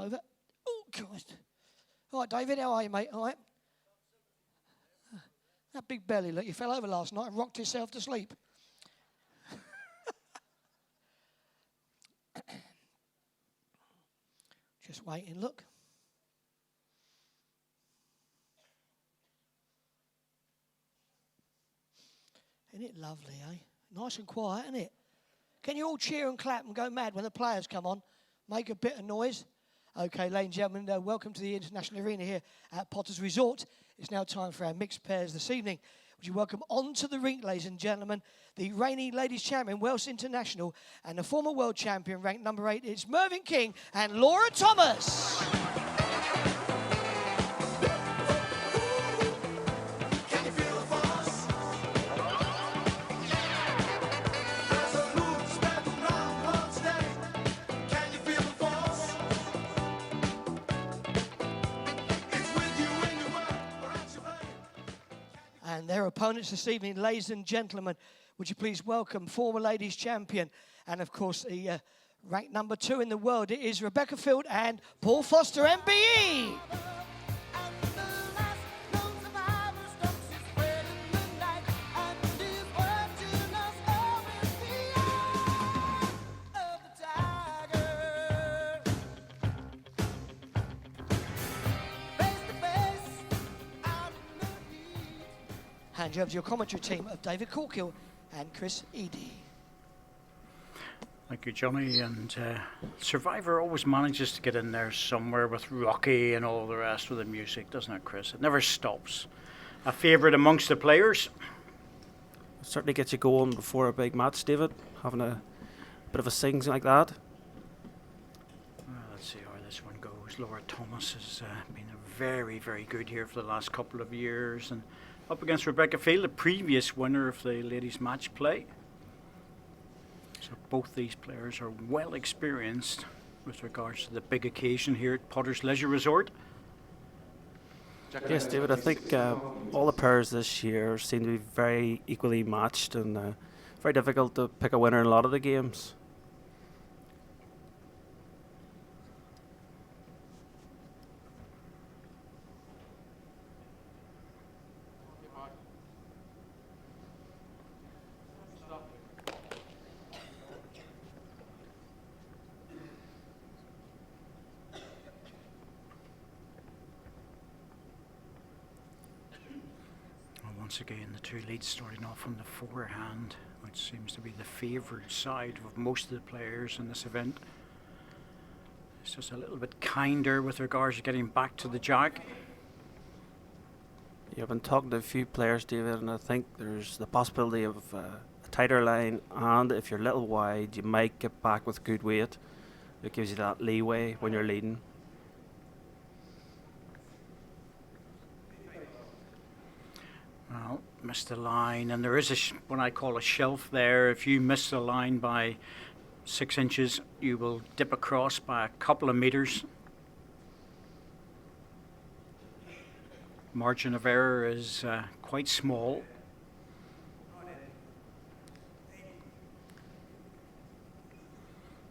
over. Oh, Christ. All right, David, how are you, mate? All right? That big belly, look, you fell over last night and rocked yourself to sleep. Just waiting, look. Isn't it lovely, eh? Nice and quiet, isn't it? Can you all cheer and clap and go mad when the players come on? Make a bit of noise. Okay, ladies and gentlemen, welcome to the International Arena here at Potter's Resort. It's now time for our mixed pairs this evening. Would you welcome onto the rink, ladies and gentlemen, the reigning ladies champion, Welsh International, and the former world champion, ranked number 8, it's Mervyn King and Laura Thomas. And their opponents this evening, ladies and gentlemen, would you please welcome former ladies champion and, of course, the ranked number 2 in the world. It is Rebecca Field and Paul Foster, MBE. Hand you over to your commentary team of David Corkill and Chris Eady. Thank you, Johnny. And Survivor always manages to get in there somewhere with Rocky and all the rest of the music, doesn't it, Chris? It never stops. A favourite amongst the players? It certainly gets you going before a big match, David. Having a bit of a sings like that. Let's see how this one goes. Laura Thomas has been very, very good here for the last couple of years. And up against Rebecca Field, the previous winner of the ladies' match play. So both these players are well experienced with regards to the big occasion here at Potter's Leisure Resort. Yes, David, I think all the pairs this year seem to be very equally matched and very difficult to pick a winner in a lot of the games. Once again, the two leads starting off on the forehand, which seems to be the favoured side of most of the players in this event. It's just a little bit kinder with regards to getting back to the jack. Yeah, I've been talking to a few players, David, and I think there's the possibility of a tighter line, and if you're a little wide, you might get back with good weight. It gives you that leeway when you're leading. Well, missed the line, and there is what I call a shelf there. If you miss the line by 6 inches, you will dip across by a couple of meters. Margin of error is quite small.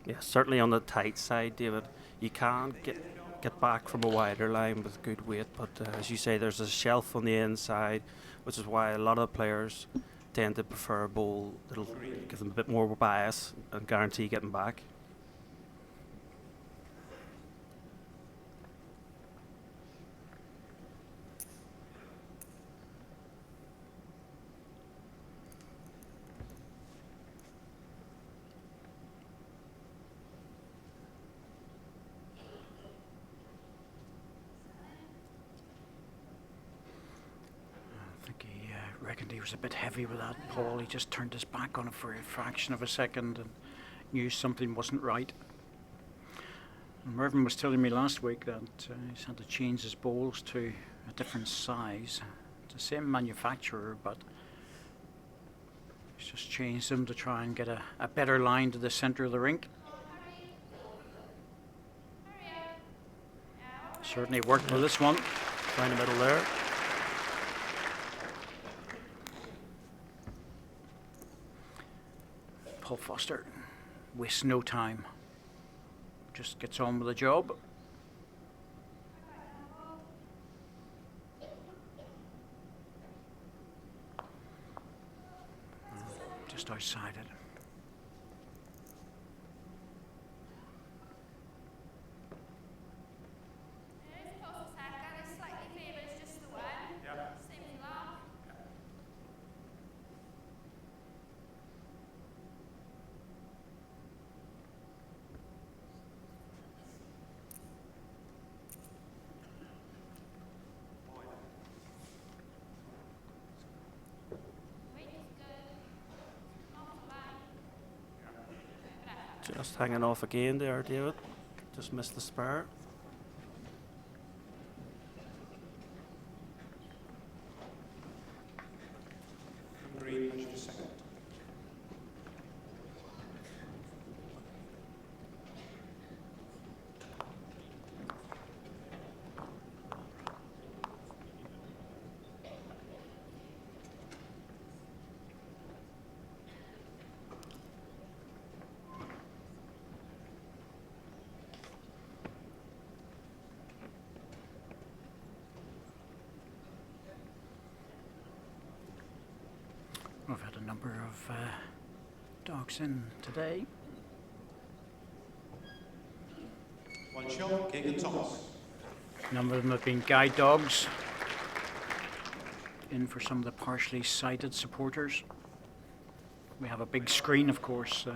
Yeah, certainly on the tight side, David, you can get back from a wider line with good weight, but as you say, there's a shelf on the inside, which is why a lot of players tend to prefer a bowl that'll give them a bit more bias and guarantee getting back. Reckoned he was a bit heavy with that, Paul. He just turned his back on it for a fraction of a second and knew something wasn't right. And Mervyn was telling me last week that he's had to change his bowls to a different size. It's the same manufacturer, but he's just changed them to try and get a better line to the centre of the rink. Certainly worked with this one. Down the middle there. Paul Foster wastes no time, just gets on with the job. sided. Just hanging off again there, David. Just missed the spur. Green, match the second. We've had a number of dogs in today. One shot, King and Thomas. A number of them have been guide dogs in for some of the partially sighted supporters. We have a big screen, of course. You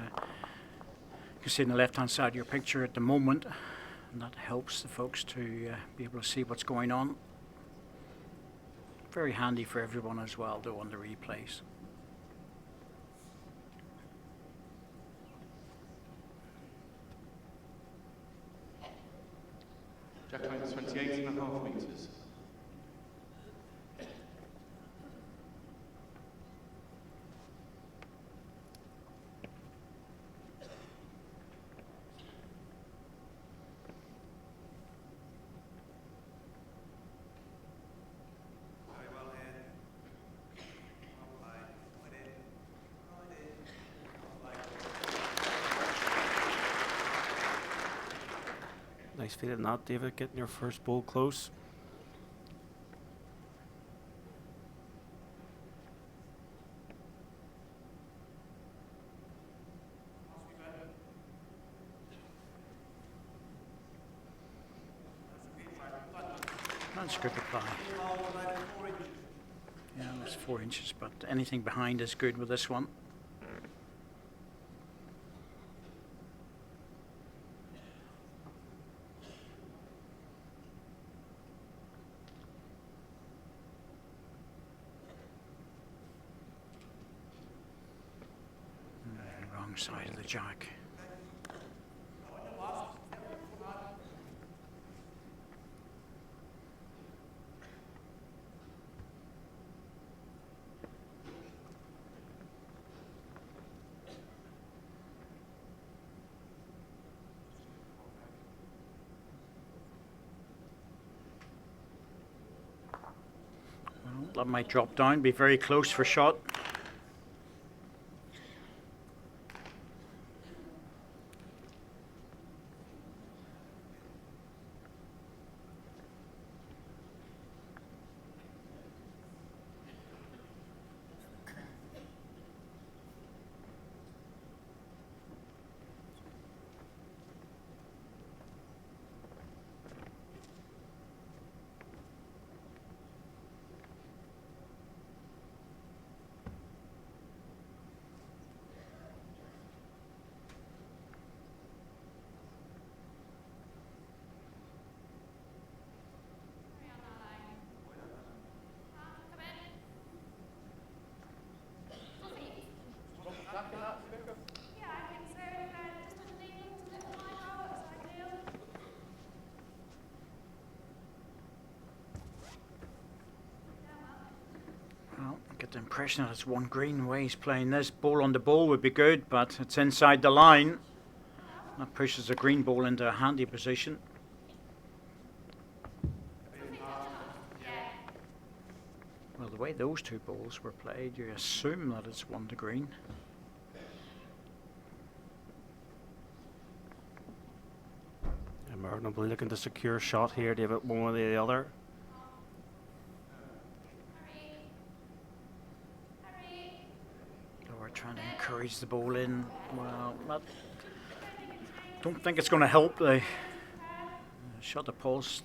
can see on the left hand side of your picture at the moment, and that helps the folks to be able to see what's going on. Very handy for everyone as well, though, on the replays. Jackline 28.5 metres. Nice feeling that, David, getting your first bowl close. That's good reply. Yeah, that's 4 inches, but anything behind is good with this one. Wrong side of the jack. Well, that might drop down, be very close for shot. Well, I get the impression that it's one green way he's playing this. Ball on the ball would be good, but it's inside the line. That pushes the green ball into a handy position. Well, the way those two balls were played, you assume that it's one to green. And Merton will be looking to secure a shot here, David, one way or the other. We're trying to encourage encourage the ball in. Well, don't think it's going to help. The shot of Paul's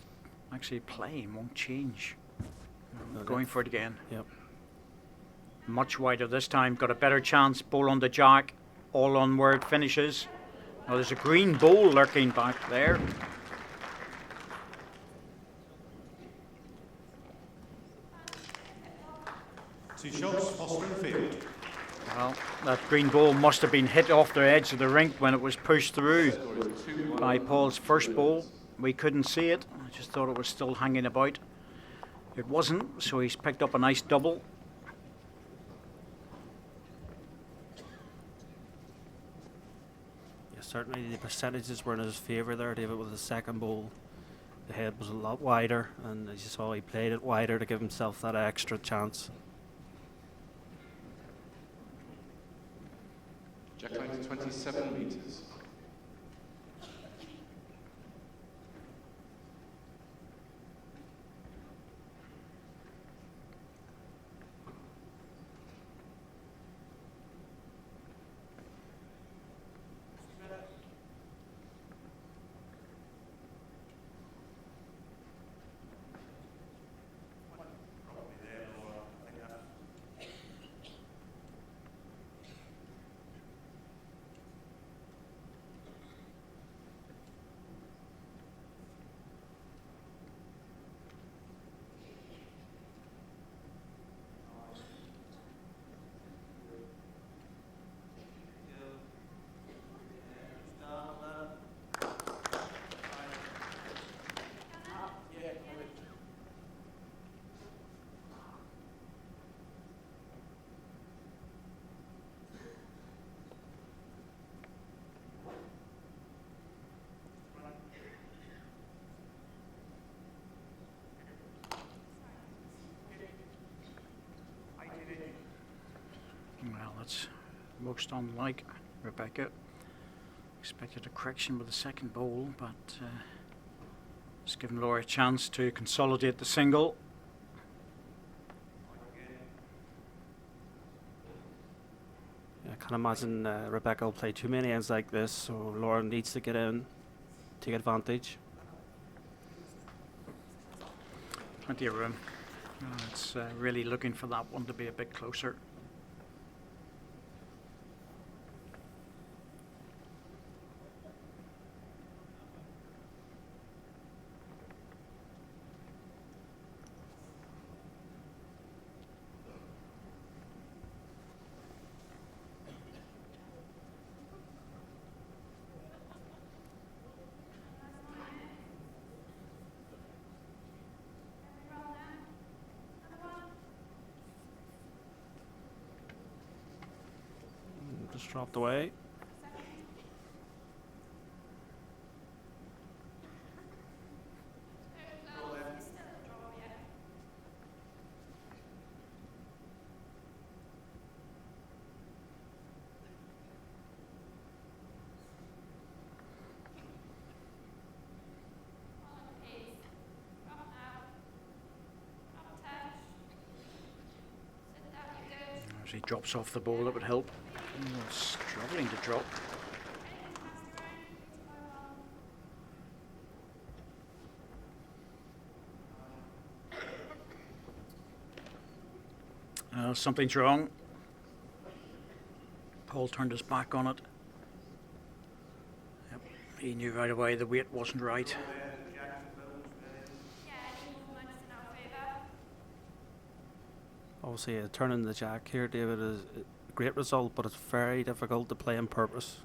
actually playing won't change. Going for it again. Yep. Much wider this time. Got a better chance. Ball on the jack. All on where it finishes. Now there's a green ball lurking back there. Two shots, Foster and Field. Well, that green ball must have been hit off the edge of the rink when it was pushed through by Paul's first ball. We couldn't see it. I just thought it was still hanging about. It wasn't, so he's picked up a nice double. Yeah, certainly the percentages were in his favour there, David, with the second ball. The head was a lot wider, and as you saw, he played it wider to give himself that extra chance. Jack line to 27 metres. Well, that's most unlike Rebecca. Expected a correction with the second ball, but just giving Laura a chance to consolidate the single. I can't imagine Rebecca will play too many ends like this, so Laura needs to get in, take advantage. Plenty of room. It's really looking for that one to be a bit closer. Just dropped away. As he drops off the ball, it would help. Struggling to drop. Something's wrong. Paul turned his back on it. Yep. He knew right away the weight wasn't right. Obviously, turning the jack here, David, is a great result, but it's very difficult to play on purpose.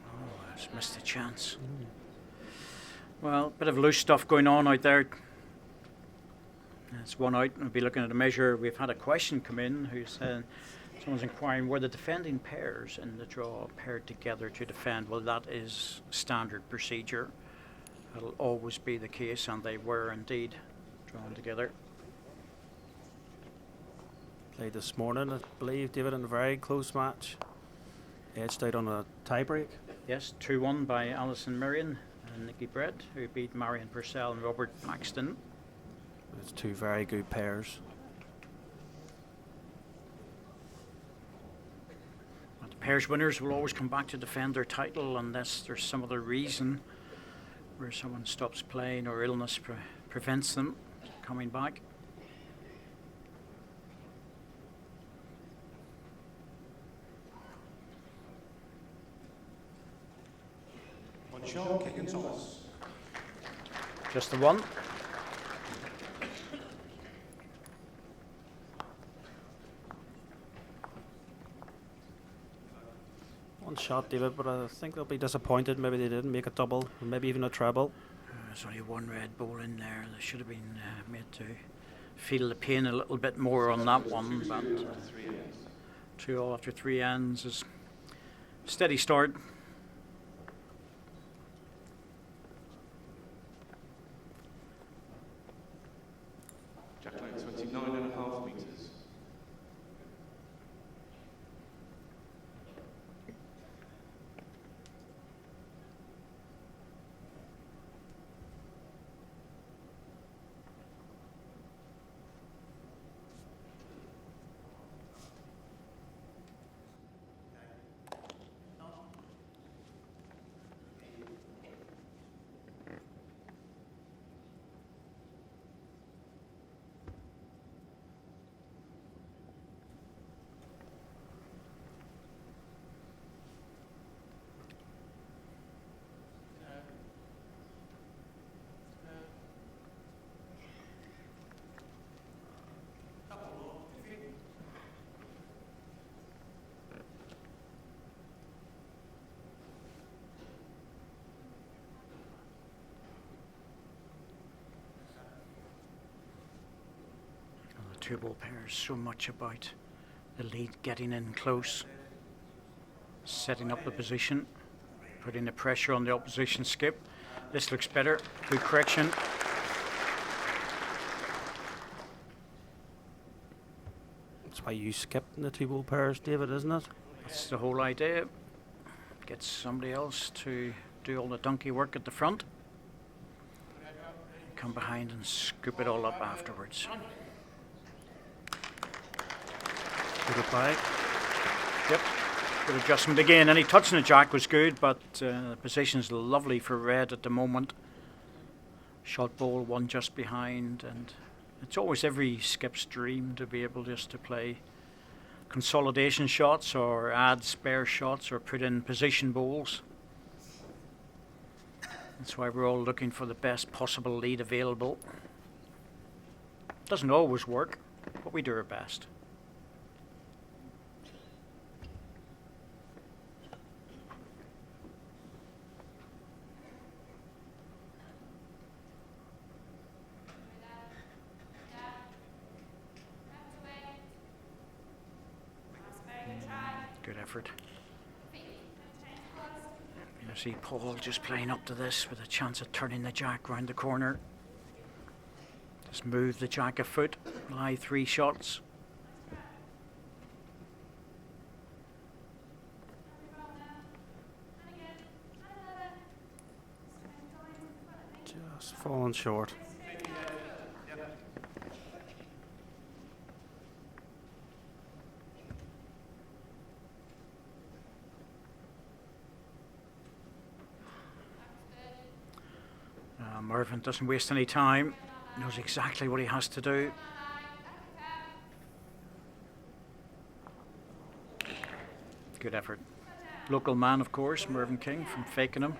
Oh, just missed the chance. Well, bit of loose stuff going on out there. That's one out. We'll be looking at a measure. We've had a question come in who said someone's inquiring were the defending pairs in the draw paired together to defend. Well, that is standard procedure. It'll always be the case, and they were indeed drawn together. Played this morning, I believe, David, in a very close match. Edged out on a tie break. Yes, 2-1 by Alison Marion. and Nikki Brett, who beat Marion Purcell and Robert Paxton. It's two very good pairs. And the pairs winners will always come back to defend their title unless there's some other reason where someone stops playing or illness prevents them coming back. One shot, King and Thomas. Just the one. One shot, David, but I think they'll be disappointed. Maybe they didn't make a double, or maybe even a treble. There's only one red ball in there. They should have been made to feel the pain a little bit more on that one. But 2-all after 3 ends is steady start. Jackline 29.5 meters. Two ball pairs, so much about the lead getting in close, setting up the position, putting the pressure on the opposition skip. This looks better. Good correction. That's why you skipped in the two ball pairs, David, isn't it? That's the whole idea. Get somebody else to do all the donkey work at the front. Come behind and scoop it all up afterwards. Good reply. Yep, good adjustment again. Any touch on the jack was good, but the position's lovely for red at the moment. Shot ball, one just behind, and it's always every skip's dream to be able just to play consolidation shots or add spare shots or put in position bowls. That's why we're all looking for the best possible lead available. Doesn't always work, but we do our best. Good effort. You see Paul just playing up to this with a chance of turning the jack round the corner. Just move the jack a foot, lie 3 shots. Just falling short. Mervyn doesn't waste any time, knows exactly what he has to do. Good effort. Local man, of course, Mervyn King from Fakenham.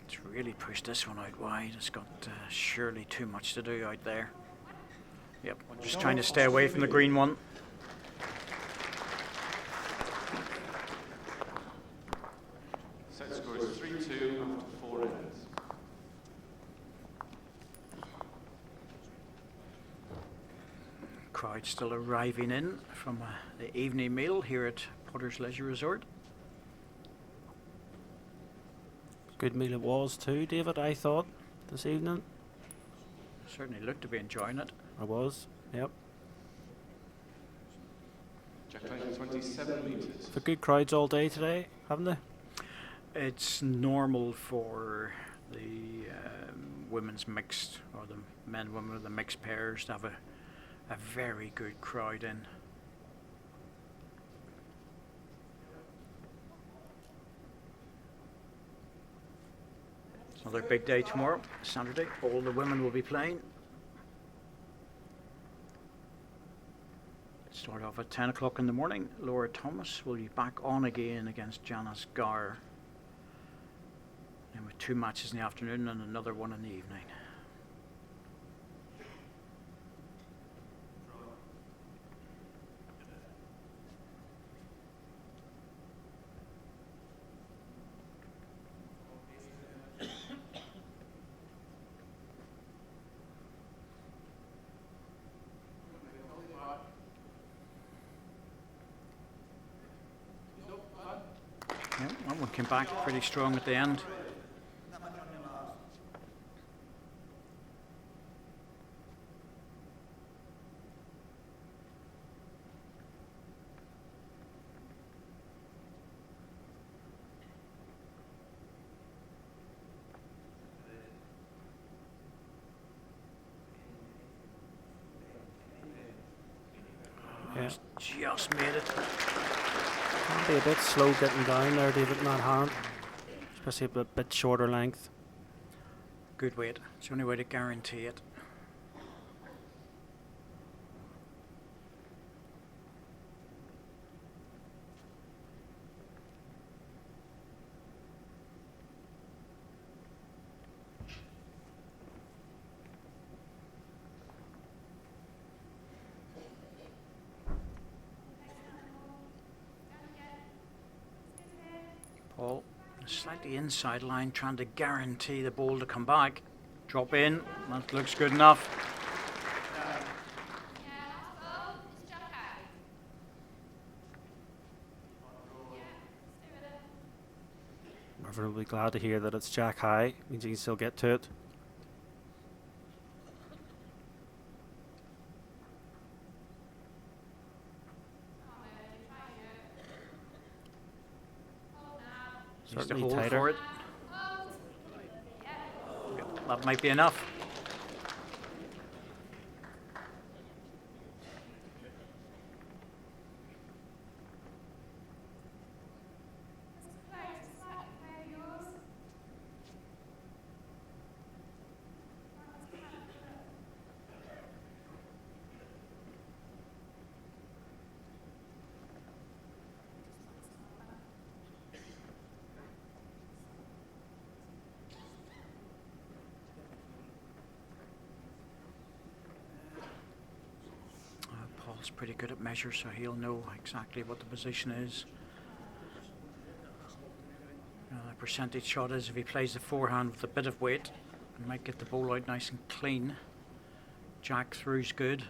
It's really pushed this one out wide. It's got surely too much to do out there. Yep, just trying to stay away from the green one. Set score is 3-2 after 4 ends. Crowd still arriving in from the evening meal here at Potter's Leisure Resort. Good meal it was too, David, I thought, this evening. certainly looked to be enjoying it. I was. Yep. Jack length 27 metres. For good crowds all day today, haven't they? It's normal for the women's mixed, or the men and women of the mixed pairs, to have a very good crowd in. It's another big day tomorrow, Saturday. All the women will be playing. Start off at 10 o'clock in the morning. Laura Thomas will be back on again against Janice Gower. And with 2 matches in the afternoon and another one in the evening. Yeah, that one came back pretty strong at the end. Yeah. Just made it. Can be a bit slow getting down there, David, in that hand. Especially a bit shorter length. Good weight. It's the only way to guarantee it. Paul, slightly inside line, trying to guarantee the ball to come back. Drop in, that looks good enough. Mervyn will be glad to hear that it's Jack high. Means he can still get to it. Needs to Certainly hold tighter. for it. That might be enough. Paul's pretty good at measure, so he'll know exactly what the position is. The percentage shot is if he plays the forehand with a bit of weight, he might get the ball out nice and clean. Jack through's good.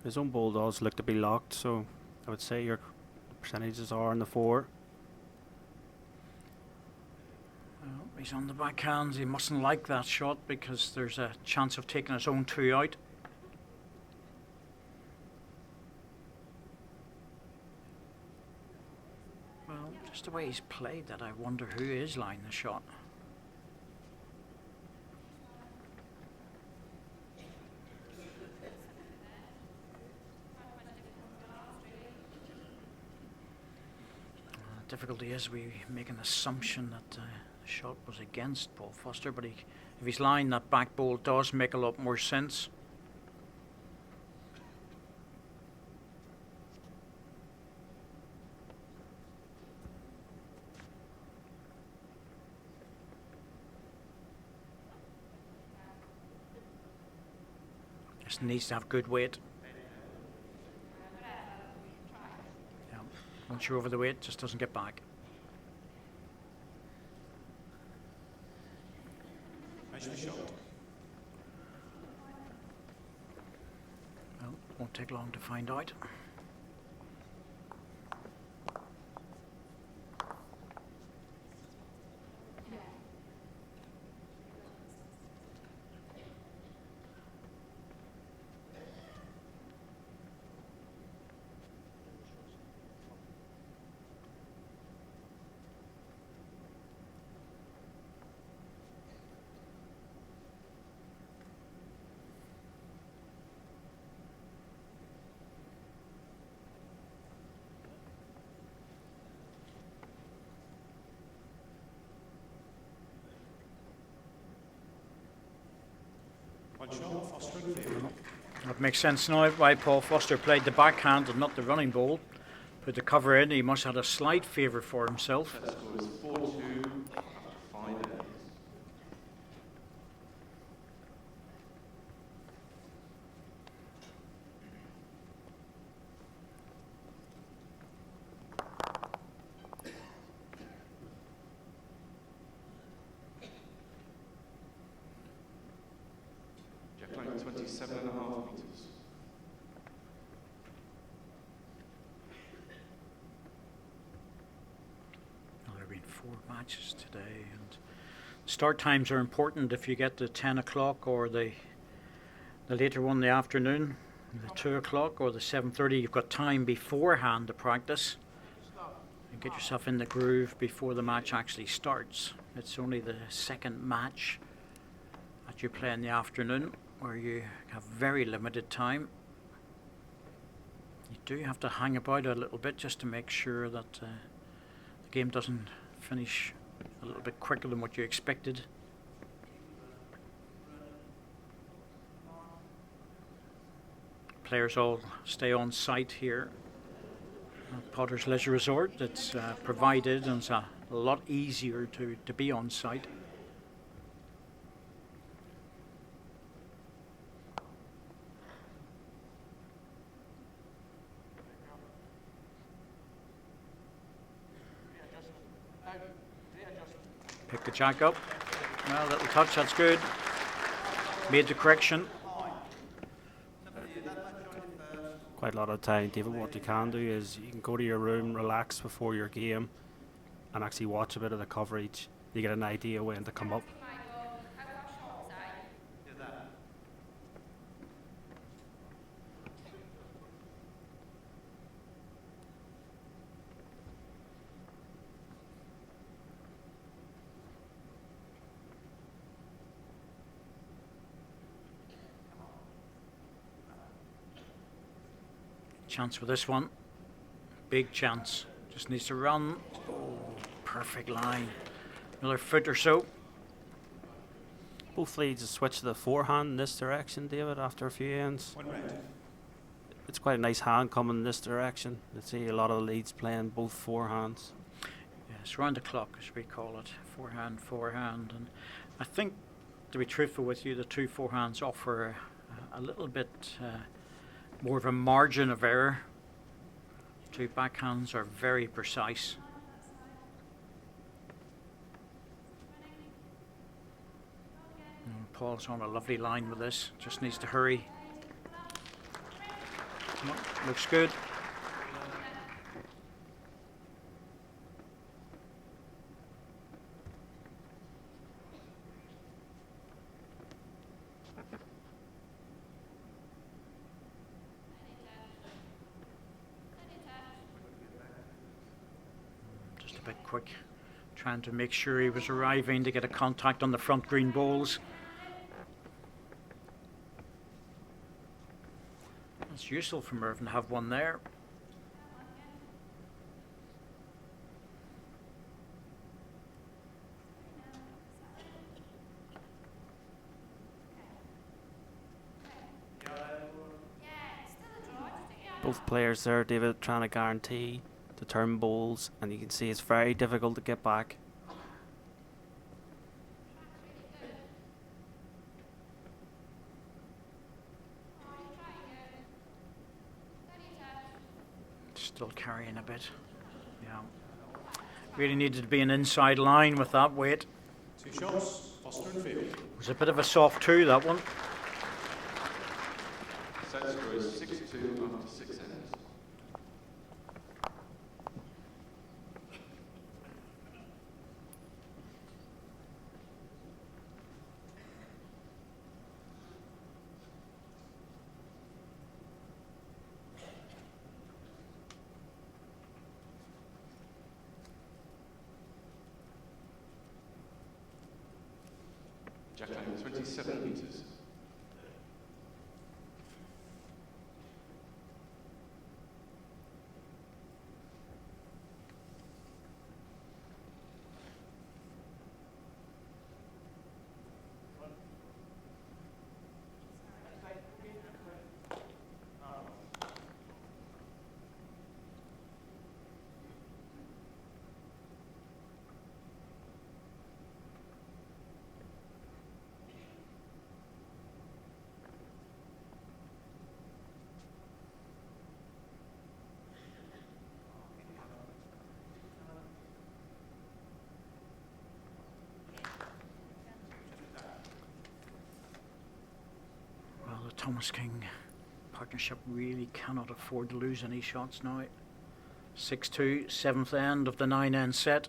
His own ball does look to be locked, so I would say your percentages are in the 4. Well, he's on the backhands. He mustn't like that shot because there's a chance of taking his own 2 out. Well, just the way he's played that, I wonder who is lining the shot. The difficulty is we make an assumption that the shot was against Paul Foster, but if he's lying, that back ball does make a lot more sense. Just needs to have good weight. Yeah. Once you're over the weight, just doesn't get back. Well, won't take long to find out. That makes sense now why Paul Foster played the backhand and not the running ball. Put the cover in, he must have had a slight favour for himself. Set score is 4-2 after 5 ends. Jackline 27.5 meters. Well, there have been 4 matches today, and start times are important if you get the 10 o'clock or the later one in the afternoon, the 2 o'clock or the 7:30. You've got time beforehand to practice and get yourself in the groove before the match actually starts. It's only the second match that you play in the afternoon where you have very limited time. You do have to hang about a little bit just to make sure that the game doesn't finish a little bit quicker than what you expected. Players all stay on site here at Potter's Leisure Resort. It's provided, and it's a lot easier to be on site. Pick the jack up. Well, little touch, that's good. Made the correction. Quite a lot of time, David. What you can do is you can go to your room, relax before your game, and actually watch a bit of the coverage. You get an idea when to come up. Chance for this one. Big chance. Just needs to run. Oh, perfect line. Another foot or so. Both leads switch to the forehand in this direction, David, after a few ends. It's quite a nice hand coming in this direction. You see a lot of the leads playing both forehands. Yes, round the clock, as we call it. Forehand. And I think, to be truthful with you, the two forehands offer a little bit more of a margin of error. Two backhands are very precise. And Paul's on a lovely line with this, just needs to hurry. Come on, looks good. Just a bit quick, trying to make sure he was arriving to get a contact on the front green balls. It's useful for Mervyn to have one there. Both players there, David, trying to guarantee the turn bowls, and you can see it's very difficult to get back. Still carrying a bit. Yeah. Really needed to be an inside line with that weight. 2 shots, Foster and Field. It was a bit of a soft 2, that one. Set score is 6-2 after 6 ends. Jackline 27 meters. Thomas King partnership really cannot afford to lose any shots now. 6-2, 7th end of the 9-end set.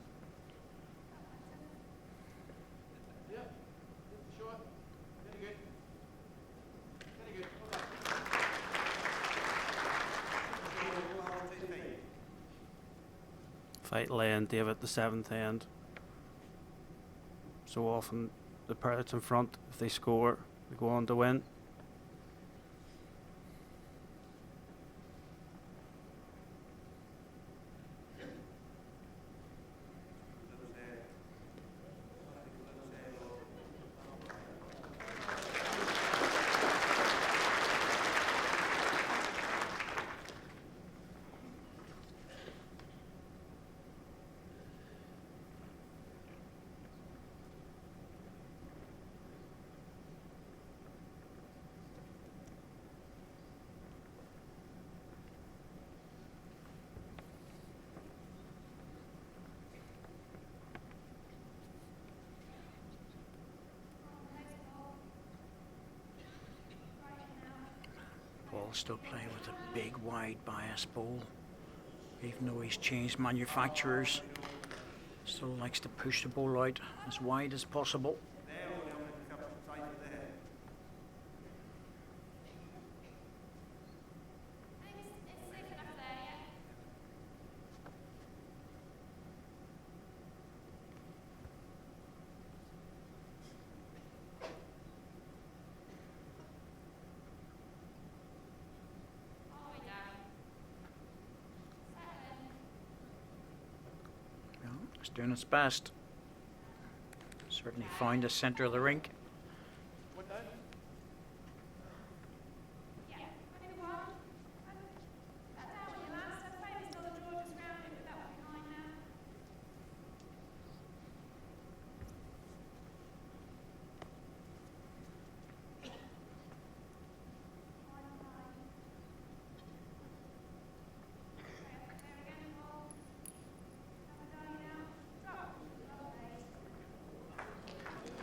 Fight lane, David, the 7th end. So often the pair that's in front, if they score, they go on to win. Paul still playing with a big wide bias bowl. Even though he's changed manufacturers, still likes to push the ball out as wide as possible. It's doing its best. Certainly find the centre of the rink.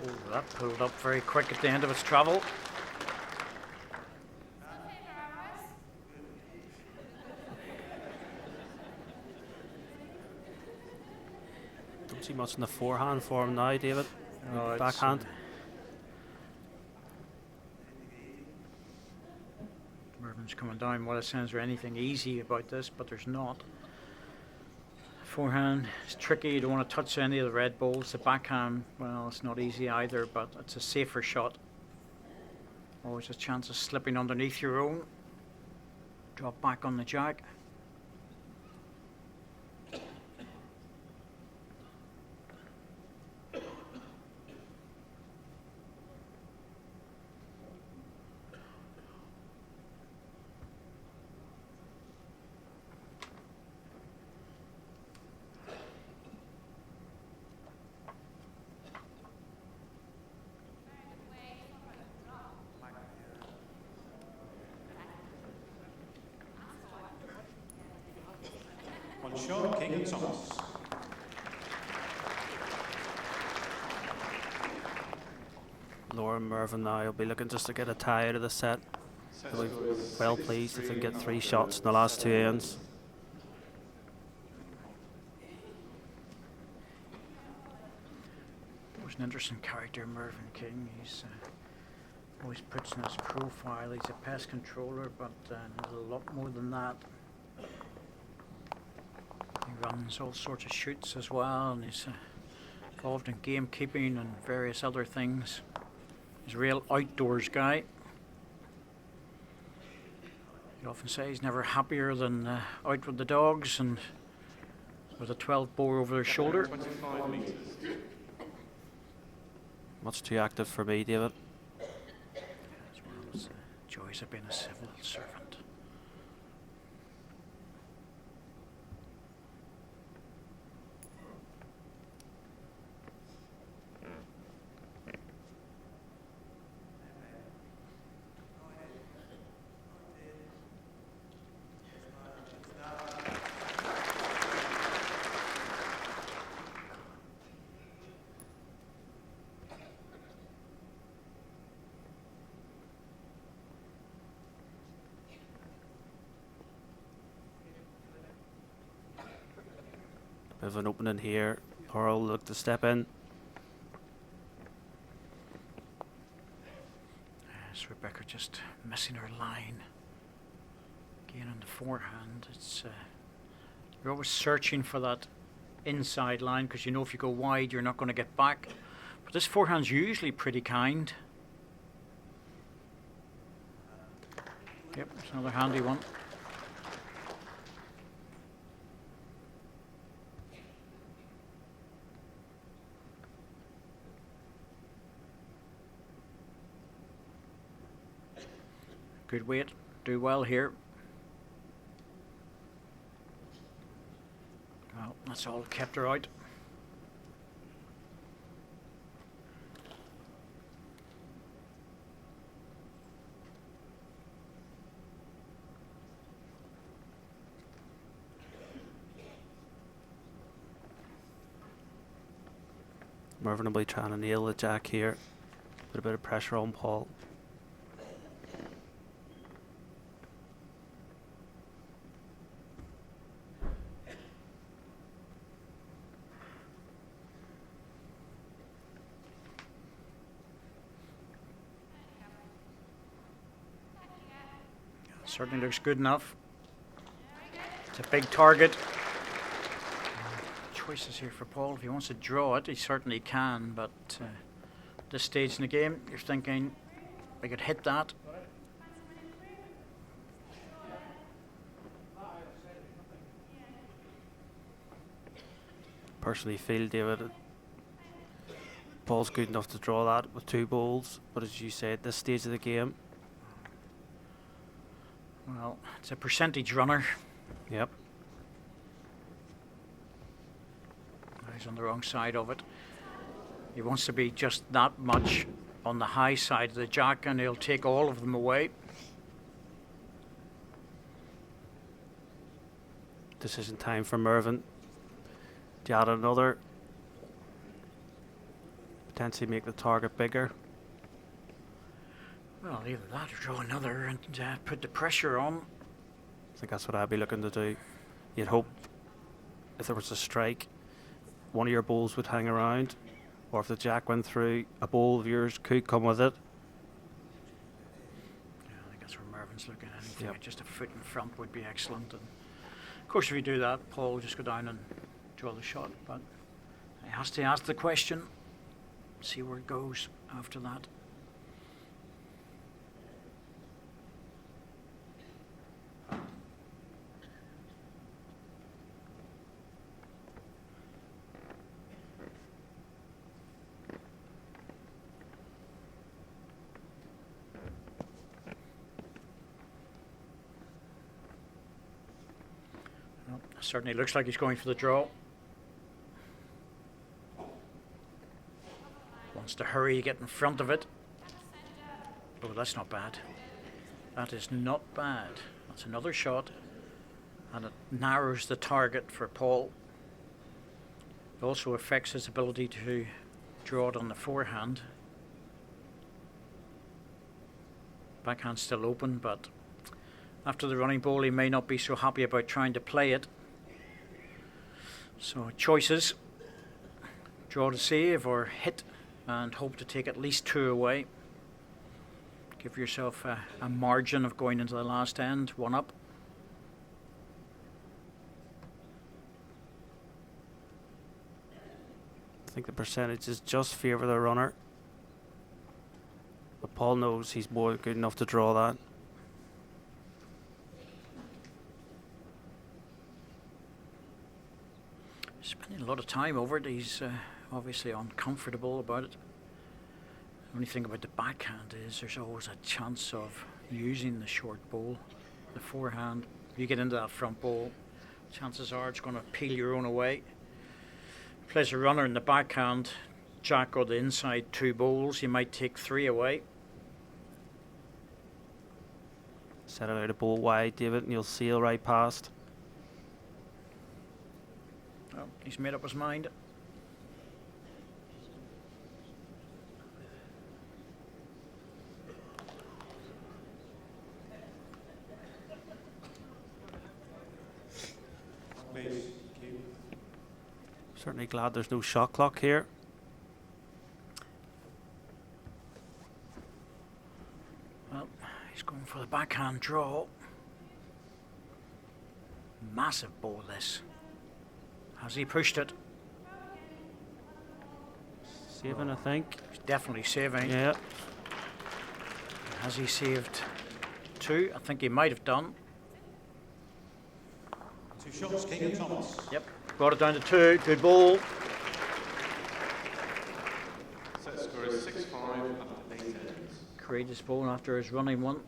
Oh, that pulled up very quick at the end of its travel. Don't see much in the forehand for him now, David. No, Backhand. Mervin's coming down. What it sounds there anything easy about this, but there's not. Forehand is tricky. You don't want to touch any of the red balls. The backhand, well, it's not easy either, but it's a safer shot. Always a chance of slipping underneath your own. Drop back on the jack. One shot, King and Thomas. Laura and Mervyn now will be looking just to get a tie out of the set. They'll be well pleased if they can get 3 shots in the last 2 ends. Was an interesting character, Mervyn King. He's always puts in his profile. He's a pest controller, but a lot more than that. He runs all sorts of shoots as well, and he's involved in gamekeeping and various other things. He's a real outdoors guy. He often says he's never happier than out with the dogs and with a 12 bore over their shoulder. 25 metres. Much too active for me, David. As well as joys of being a civil servant. Bit of an opening here. Pearl look to step in. Yes, Rebecca just missing her line. Again on the forehand, it's you're always searching for that inside line because you know if you go wide you're not going to get back. But this forehand's usually pretty kind. Yep, it's another handy one. Good weight, do well here. Well, that's all kept her out. Mervyn will be trying to nail the jack here. Put a bit of pressure on Paul. Certainly looks good enough. It's a big target. Choices here for Paul. If he wants to draw it, he certainly can, but at this stage in the game, you're thinking, I could hit that. Personally feel, David, Paul's good enough to draw that with 2 balls, but as you say, at this stage of the game, Well, it's a percentage runner. yep, He's on the wrong side of it. He wants to be just that much on the high side of the jack, and he'll take all of them away. decision time for Mervyn. To add another, potentially make the target bigger. Well, either that or draw another and put the pressure on. I think that's what I'd be looking to do. You'd hope if there was a strike, one of your balls would hang around, or if the jack went through, a ball of yours could come with it. Yeah, I think that's where Mervyn's looking at. Anything Yep. just a foot in front would be excellent. And of course, if you do that, Paul will just go down and draw the shot. But he has to ask the question, see where it goes after that. Certainly looks like he's going for the draw. Wants to hurry, get in front of it. Oh, that's not bad. That is not bad. That's another shot. And it narrows the target for Paul. It also affects his ability to draw it on the forehand. Backhand's still open, but after the running ball, he may not be so happy about trying to play it. So choices, draw to save or hit and hope to take at least 2 away. Give yourself a margin of going into the last end, 1 up. I think the percentages just favour the runner. But Paul knows he's more than good enough to draw that. Spending a lot of time over it. He's obviously uncomfortable about it. The only thing about the backhand is there's always a chance of using the short ball, the forehand. If you get into that front ball, chances are it's going to peel your own away. Plays a runner in the backhand, jack or the inside 2 balls, you might take 3 away. Set it out a ball wide, David, and you'll sail right past. Well, he's made up his mind. Please, keep. Certainly glad there's no shot clock here. Well, he's going for the backhand draw. Massive ball this. Has he pushed it? Saving, I think. He's definitely saving. Yeah. Has he saved two? I think he might have done. 2 shots, King and Thomas. Yep, brought it down to 2. Good ball. Set score is 6-5 after 8 ends. Courageous ball after his running one.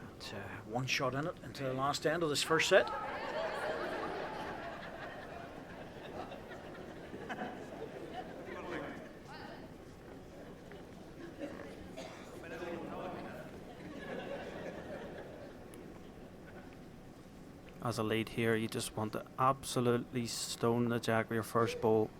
But, one shot in it into the last end of this first set. As a lead here, you just want to absolutely stone the jack with your first ball.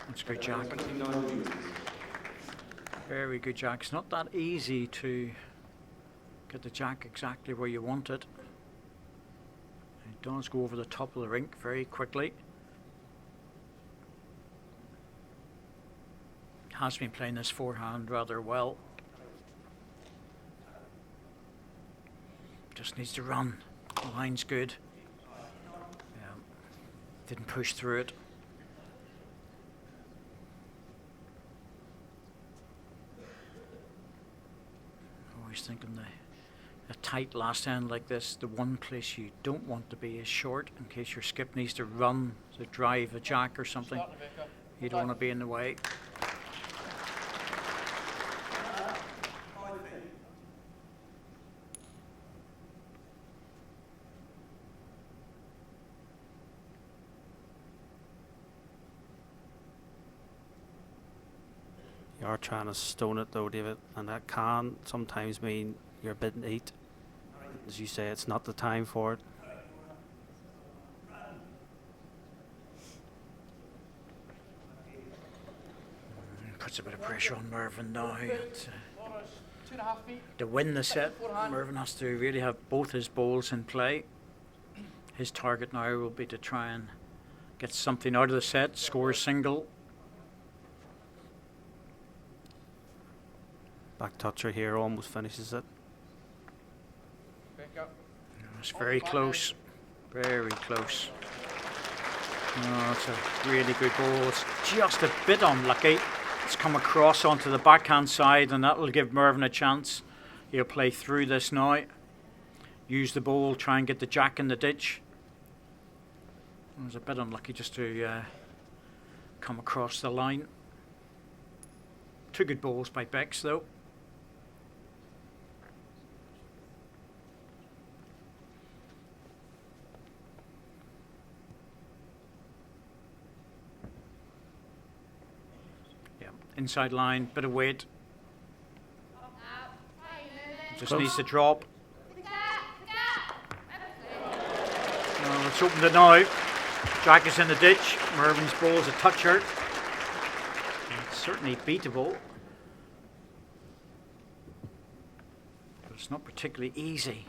That's good, Jack. Very good, Jack. It's not that easy to get the jack exactly where you want it. It does go over the top of the rink very quickly. Has been playing this forehand rather well. Just needs to run. The line's good. Yeah. Didn't push through it. Always thinking a tight last end like this, the one place you don't want to be is short in case your skip needs to run to drive a jack or something. You don't want to be in the way. You are trying to stone it though, David, and that can sometimes mean you're a bit neat. As you say, it's not the time for it. Puts a bit of pressure on Mervyn now. To win the set, Mervyn has to really have both his balls in play. His target now will be to try and get something out of the set, score a single. Back toucher here almost finishes it. It's very close, very close. Oh, it's a really good ball. It's just a bit unlucky. It's come across onto the backhand side, and that will give Mervyn a chance. He'll play through this now. Use the ball, try and get the jack in the ditch. It was a bit unlucky just to come across the line. Two good balls by Bex though. Inside line, bit of weight. Just needs to drop. It's opened it now. Jack is in the ditch. Mervyn's ball is a toucher. It's certainly beatable, but it's not particularly easy.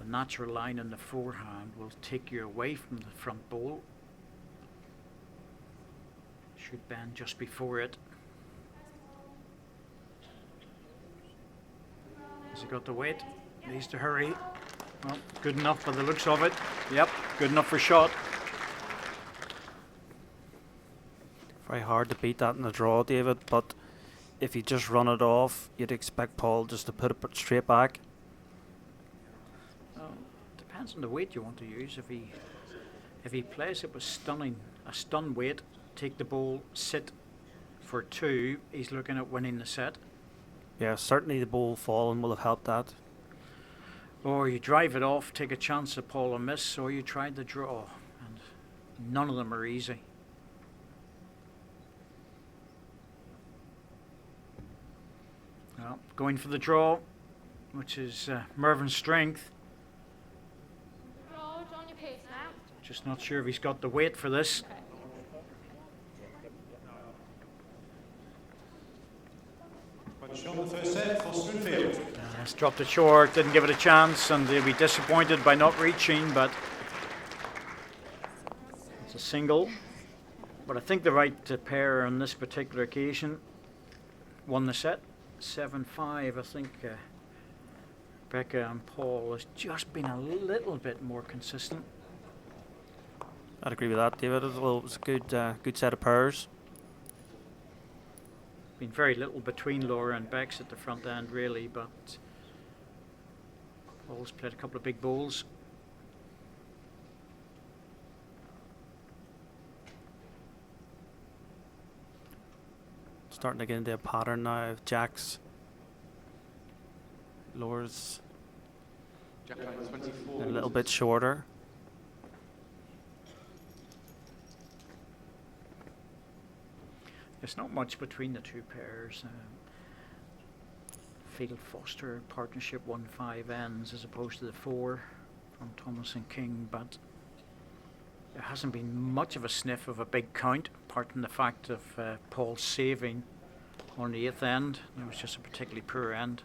Natural line in the forehand will take you away from the front ball. Should bend just before it. Has he got the weight? Needs to hurry. Well, good enough by the looks of it. Yep, good enough for shot. Very hard to beat that in the draw, David, but if you just run it off, you'd expect Paul just to put it straight back. Depends on the weight you want to use. If he plays it with a stun weight, take the ball, sit for 2, he's looking at winning the set. Yeah, certainly the ball falling will have helped that. Or you drive it off, take a chance at Paul and miss, or you try the draw. And none of them are easy. Well, going for the draw, which is Mervyn's strength. Roll on your pace now. Just not sure if he's got the weight for this. When shown the first set, Foster and Field. Has dropped it short, didn't give it a chance, and they'll be disappointed by not reaching, but it's a single. But I think the right pair on this particular occasion won the set. 7-5, I think Becca and Paul has just been a little bit more consistent. I'd agree with that, David. It was a good set of pairs. Been very little between Laura and Bex at the front end, really, but Paul's played a couple of big bowls. Starting to get into a pattern now of Jack's. Laura's Jack line 24. a little bit shorter. There's not much between the two pairs. Field Foster partnership won 5 ends as opposed to the 4 from Thomas and King, but there hasn't been much of a sniff of a big count, apart from the fact of Paul saving on the 8th end. It was just a particularly poor end.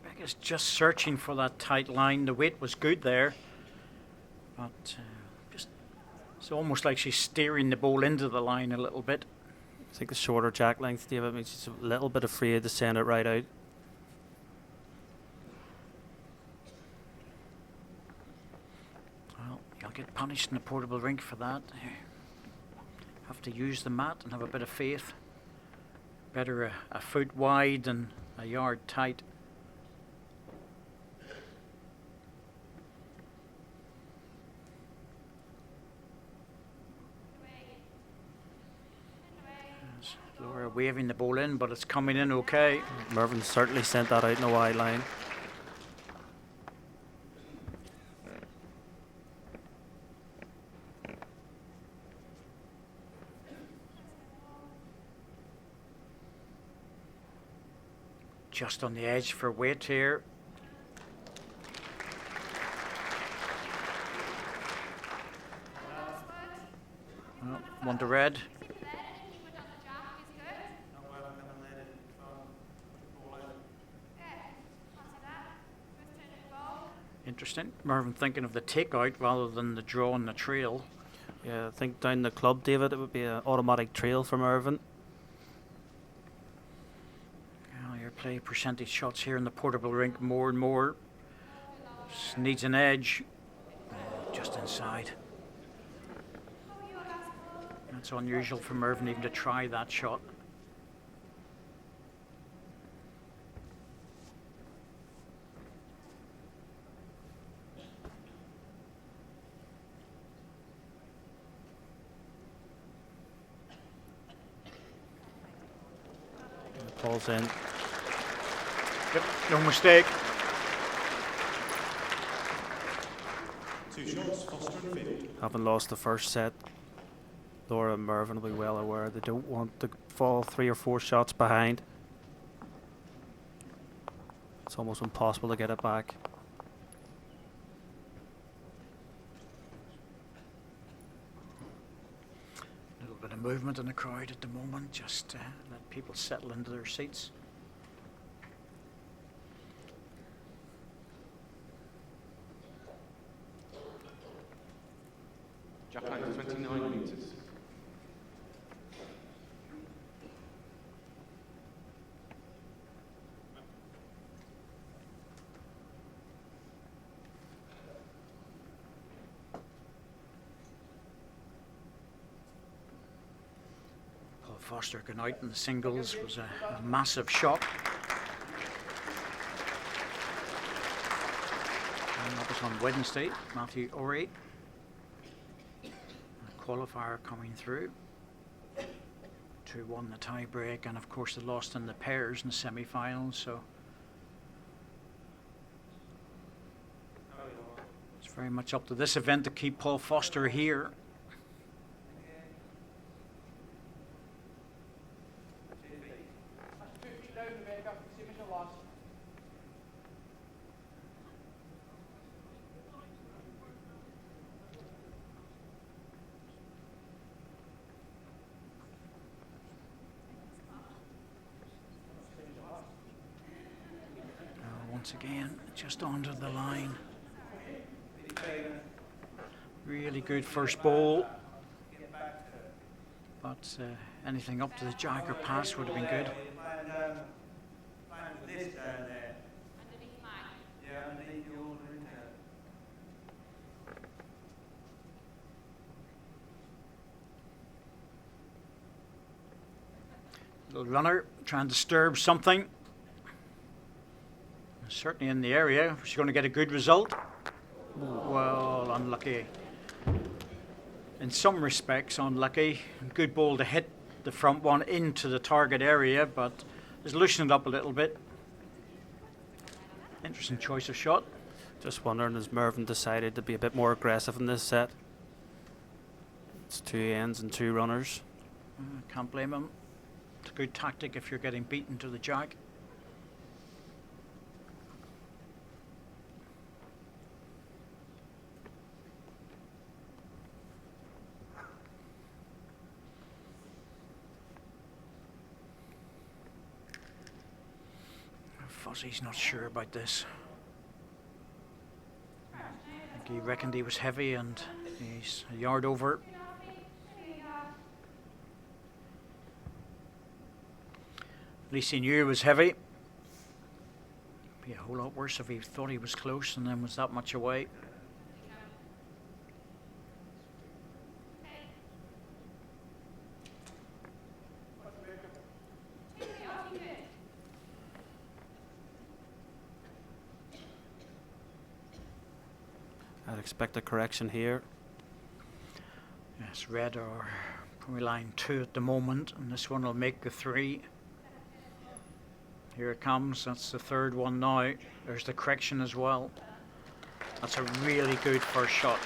Becca's just searching for that tight line. The weight was good there, but just it's almost like she's steering the ball into the line a little bit. I think the shorter jack length, David, means she's a little bit afraid to send it right out. Well, you'll get punished in the portable rink for that. Have to use the mat and have a bit of faith. Better a foot wide than a yard tight. Yes, Laura waving the ball in, but it's coming in okay. Mervyn certainly sent that out in a wide line. Just on the edge for weight here. Well, one to red. Interesting. Mervyn thinking of the takeout rather than the draw on the trail. Yeah, I think down the club, David, it would be an automatic trail for Mervyn. Your play percentage shots here in the portable rink more and more. Just needs an edge. Just inside. That's unusual for Mervyn even to try that shot. Paul's in. Yep, no mistake. 2 shots, Foster and Field. Having lost the first set, Laura and Mervyn will be well aware they don't want to fall 3 or 4 shots behind. It's almost impossible to get it back. A little bit of movement in the crowd at the moment, just let people settle into their seats. Jack length 29 metres. Paul Foster going out in the singles was a massive shock. And that was on Wednesday, Matthew O'Reilly. Qualifier coming through. 2-1 the tie break, and of course they lost in the pairs in the semi-finals, so it's very much up to this event to keep Paul Foster here. Once again, just onto the line. Really good first bowl, but anything up to the jack or pass would have been good. Little runner trying to disturb something. Certainly in the area. She's going to get a good result. Well, unlucky. In some respects, unlucky. Good ball to hit the front one into the target area, but has loosened up a little bit. Interesting choice of shot. Just wondering, has Mervyn decided to be a bit more aggressive in this set? It's 2 ends and 2 runners. Can't blame him. It's a good tactic if you're getting beaten to the jack. Fuzzy's not sure about this. I think he reckoned he was heavy and he's a yard over. At least he knew he was heavy. Be a whole lot worse if he thought he was close and then was that much away. I'd expect a correction here. Yes, red are probably line 2 at the moment, and this one will make the 3. Here it comes, that's the 3rd one now. There's the correction as well. That's a really good first shot.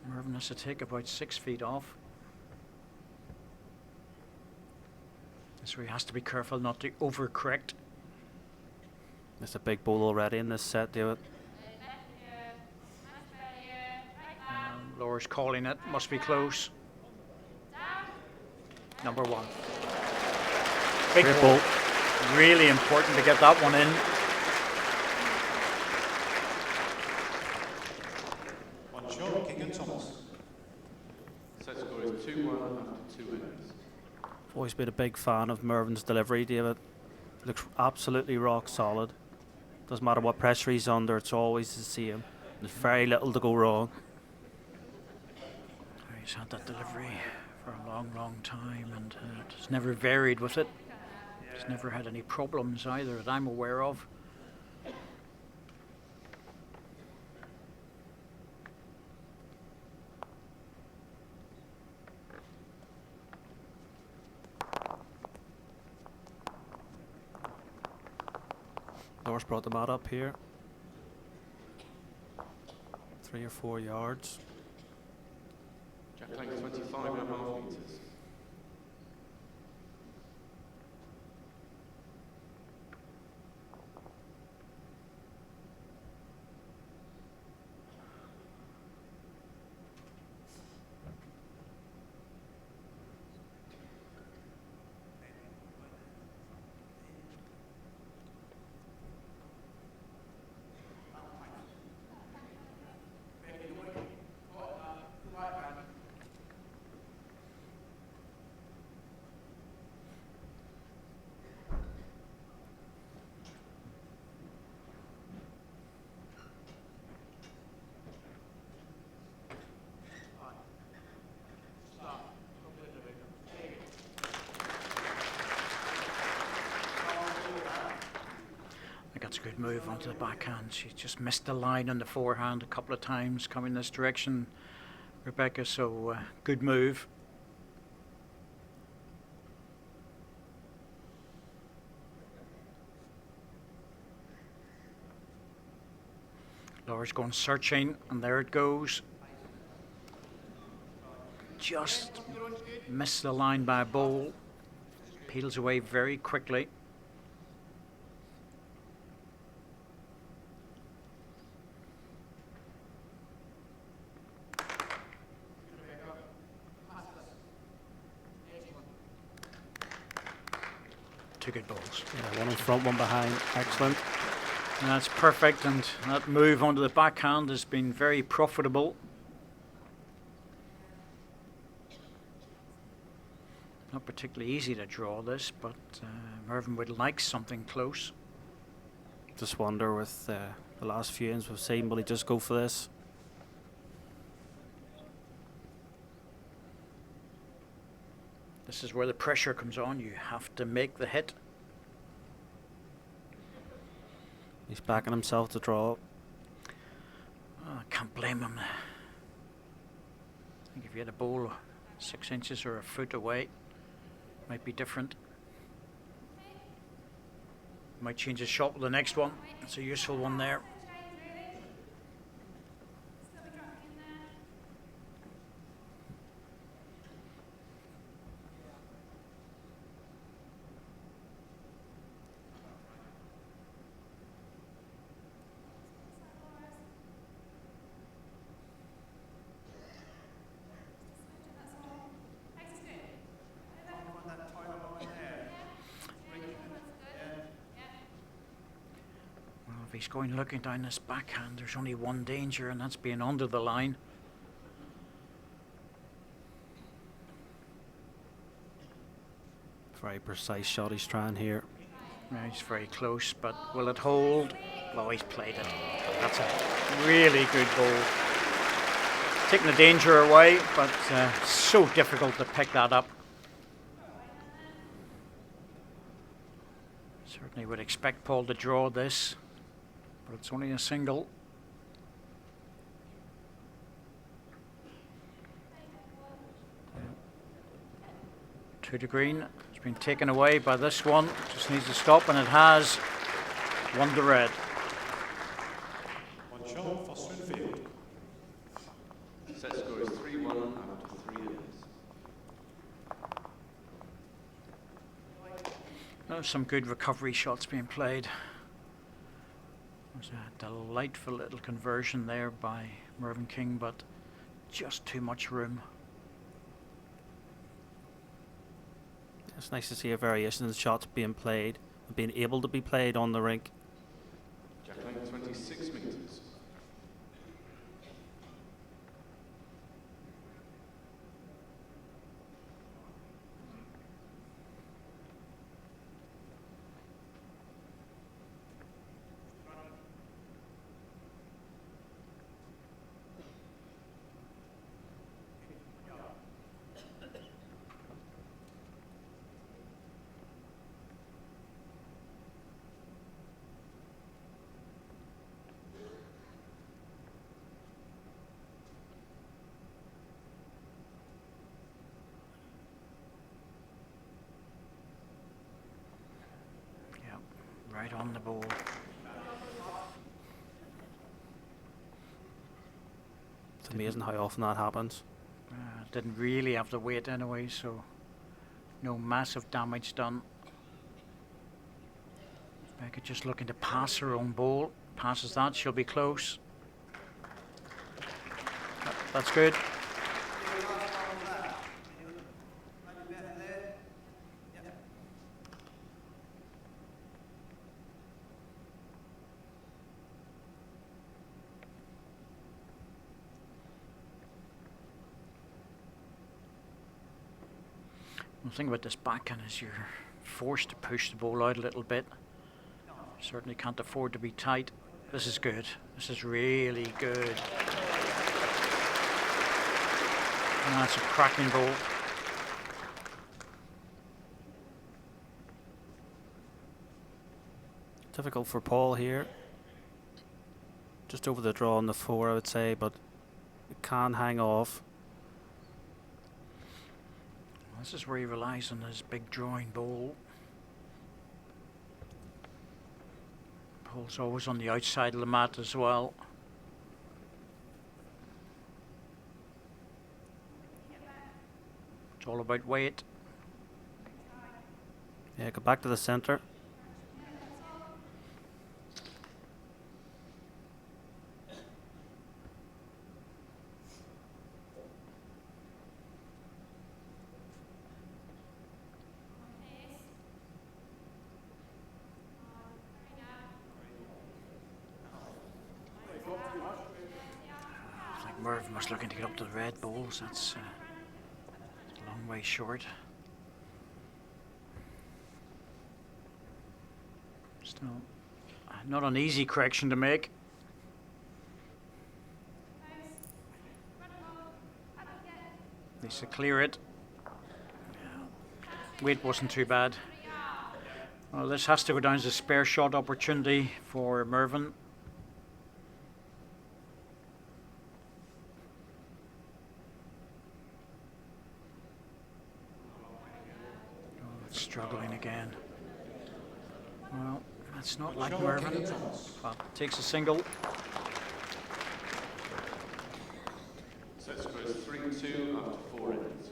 Mervyn has to take about 6 feet off. So he has to be careful not to overcorrect. It's a big bowl already in this set, David. Laura's calling it, must be close. Number 1. Big Great ball. ball. Really important to get that one in. On shot, King and Thomas. Set score is 2-1 after 2 ends. I've always been a big fan of Mervyn's delivery, David. Looks absolutely rock solid. Doesn't matter what pressure he's under, it's always the same. There's very little to go wrong. He's had that delivery for a long, long time and has never varied with it. He's never had any problems either that I'm aware of. Laura's brought the mat up here. 3 or 4 yards. Jack length 25.5 metres. that's a good move onto the backhand. She just missed the line on the forehand a couple of times coming this direction, Rebecca, so good move. Laura's going searching, and there it goes. Just missed the line by a bowl. Peels away very quickly. Two good balls. Yeah, one in front, one behind. Excellent. And that's perfect, and that move onto the backhand has been very profitable. Not particularly easy to draw this, but Mervyn would like something close. Just wonder with the last few ends we've seen, will he just go for this? This is where the pressure comes on. You have to make the hit. He's backing himself to draw. Oh, I can't blame him. I think if you had a ball 6 inches or a foot away, might be different. Might change his shot with the next one. It's a useful one there. If he's going looking down this backhand, there's only one danger, and that's being under the line. Very precise shot he's trying here. Yeah, he's very close, but will it hold? Oh, he's played it. That's a really good ball. Taking the danger away, but so difficult to pick that up. Certainly would expect Paul to draw this, but it's only a single. Two to green. It's been taken away by this one. Just needs to stop, and it has. One to red. One shot for Swinfield. Set score is 3-1 after 3 innings. Oh, some good recovery shots being played. There's a delightful little conversion there by Mervyn King, but just too much room. It's nice to see a variation in the shots being played, and being able to be played on the rink. Jack length 26 metres. Right on the ball. It's amazing how often that happens. Didn't really have the weight anyway, so no massive damage done. Becca just looking to pass her own ball. Passes that, she'll be close. That's good. The thing about this backhand is you're forced to push the ball out a little bit. Certainly can't afford to be tight. This is good. This is really good. And that's a cracking ball. It's Difficult for Paul here. Just over the draw on the 4, I would say, but it can hang off. This is where he relies on his big drawing ball. Paul's always on the outside of the mat as well. It's all about weight. Yeah, go back to the centre. I think Mervyn was looking to get up to the red balls. That's a long way short. Still not an easy correction to make. Needs to clear it. Weight wasn't too bad. Well, this has to go down as a spare shot opportunity for Mervyn. Struggling again. Well, that's not like Mervyn. Well, takes a single. Set scores 3-2 after 4 innings.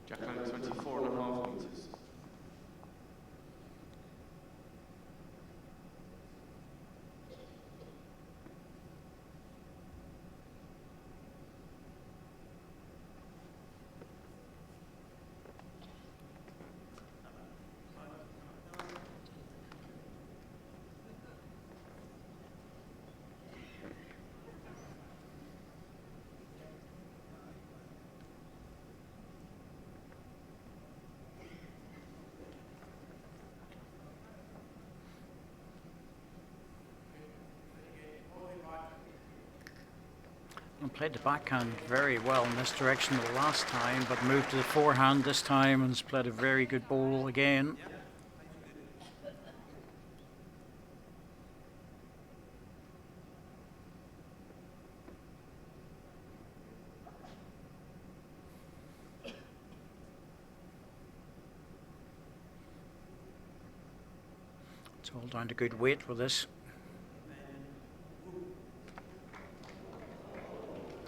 Jackline 24.5 metres. And played the backhand very well in this direction the last time, but moved to the forehand this time and has played a very good ball again. It's all down to good weight with this.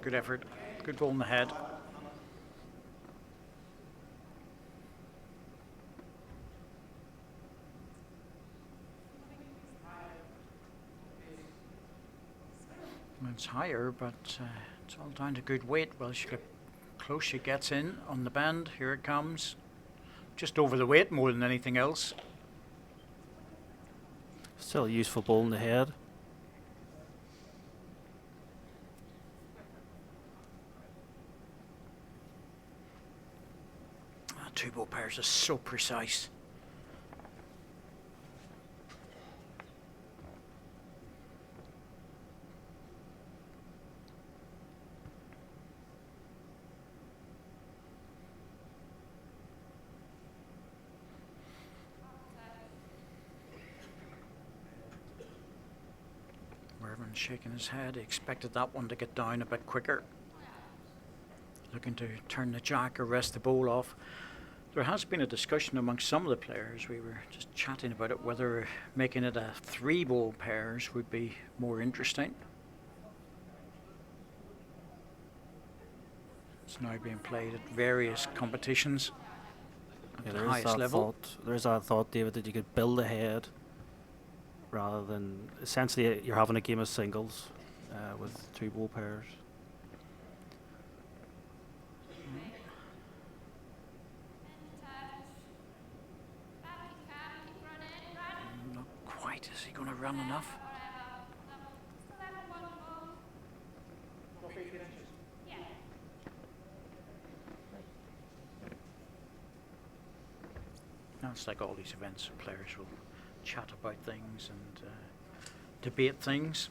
Good effort, good ball in the head. It's higher, but it's all down to good weight. Well, she got close, she gets in on the bend. Here it comes. Just over the weight more than anything else. Still a useful ball in the head. Two ball pairs are so precise. Mervyn shaking his head. He expected that one to get down a bit quicker. Looking to turn the jack or rest the ball off. There has been a discussion amongst some of the players. We were just chatting about it, whether making it a 3-ball pairs would be more interesting. It's now being played at various competitions at the highest level. There is that thought, David, that you could build ahead rather than essentially you're having a game of singles. with 2 ball pairs. Not quite. Is he going to run enough? Now it's like all these events, players will chat about things and debate things.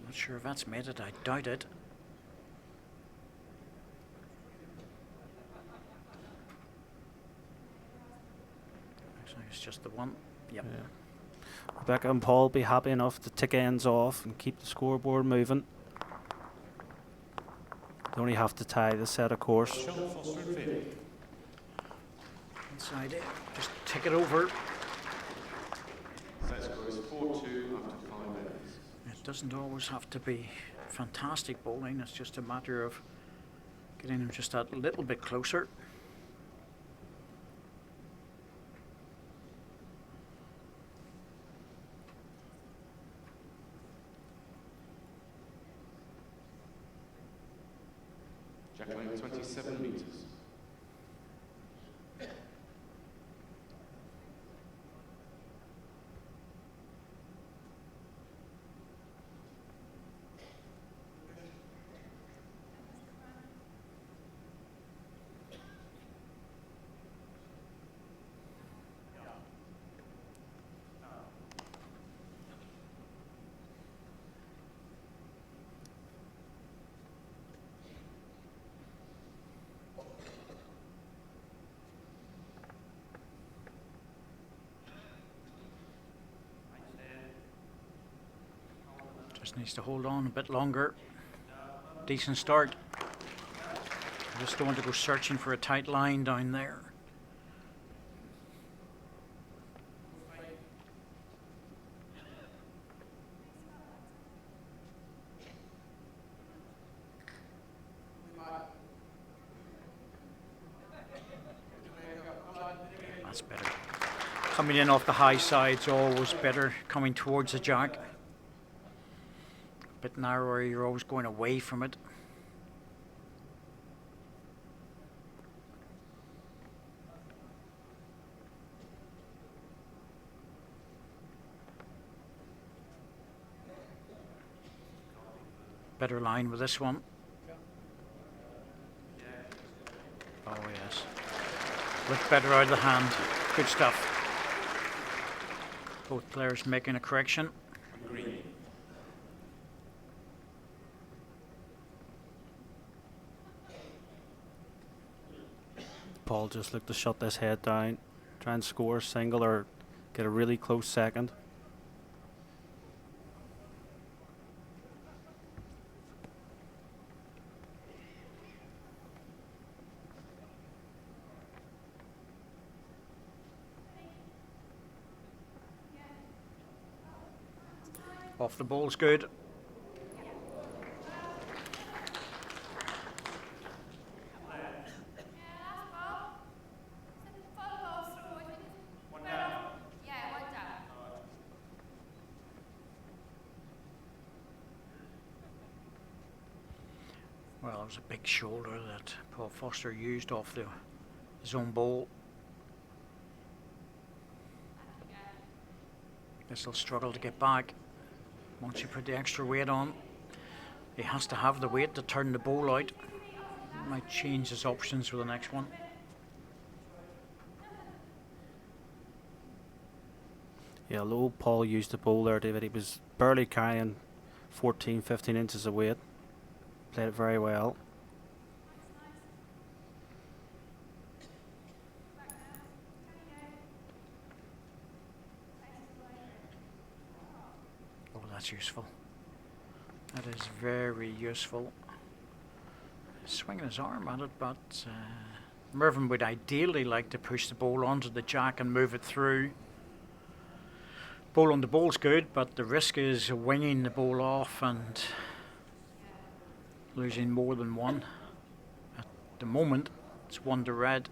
Not sure if that's made it. I doubt it. Looks like it's just the one. Yep. Yeah. Rebecca and Paul be happy enough to tick ends off and keep the scoreboard moving. They only have to tie the set, of course. Sean Foster in field. Inside it. Just tick it over. Set score is 4-2 after 5 ends. It doesn't always have to be fantastic bowling. It's just a matter of getting them just that little bit closer. Jack length 27 metres. Just needs to hold on a bit longer. Decent start. Just don't want to go searching for a tight line down there. That's better. Coming in off the high side's always better. Coming towards the jack. Bit narrower, you're always going away from it. Better line with this one. Oh yes. Look better out of the hand. Good stuff. Both players making a correction. Green. Paul just looked to shut this head down, try and score a single or get a really close second. Off the ball's good. Well, it was a big shoulder that Paul Foster used off his own ball. Guess he'll struggle to get back once you put the extra weight on. He has to have the weight to turn the ball out. Might change his options for the next one. Yeah, although Paul used the ball there, David, he was barely carrying 14, 15 inches of weight. Played it very well. Oh, that's useful. That is very useful. Swinging his arm at it, but Mervyn would ideally like to push the ball onto the jack and move it through. Ball on the ball's good, but the risk is winging the ball off and losing more than one at the moment, it's 1 to red.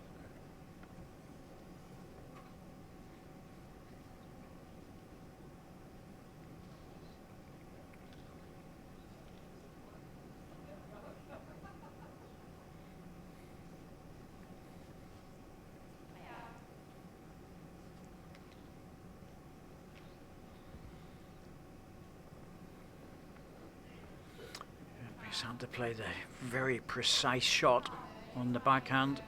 He's had to play the very precise shot on the backhand.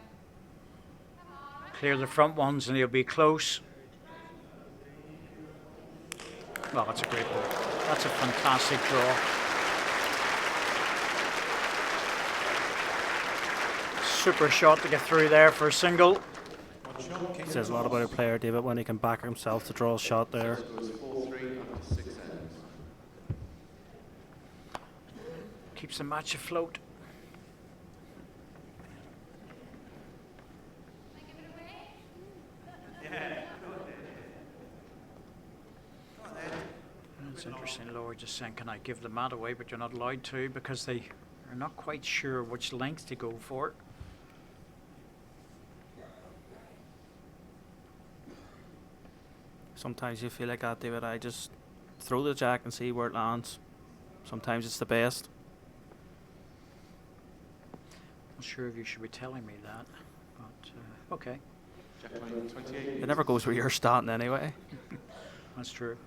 Clear the front ones and he'll be close. Well, that's a great ball. That's a fantastic draw. Super shot to get through there for a single. One shot, King Says a lot about a player, David, when he can back himself to draw a shot there. Scores 4-3 after 6 ends. Keeps the match afloat. It's interesting, Laura just saying, can I give the mat away? But you're not allowed to because they are not quite sure which length to go for. Sometimes you feel like that, David. I just throw the jack and see where it lands. Sometimes it's the best. Not sure if you should be telling me that, but okay, Jack playing 28. It never goes where you're starting anyway. that's true.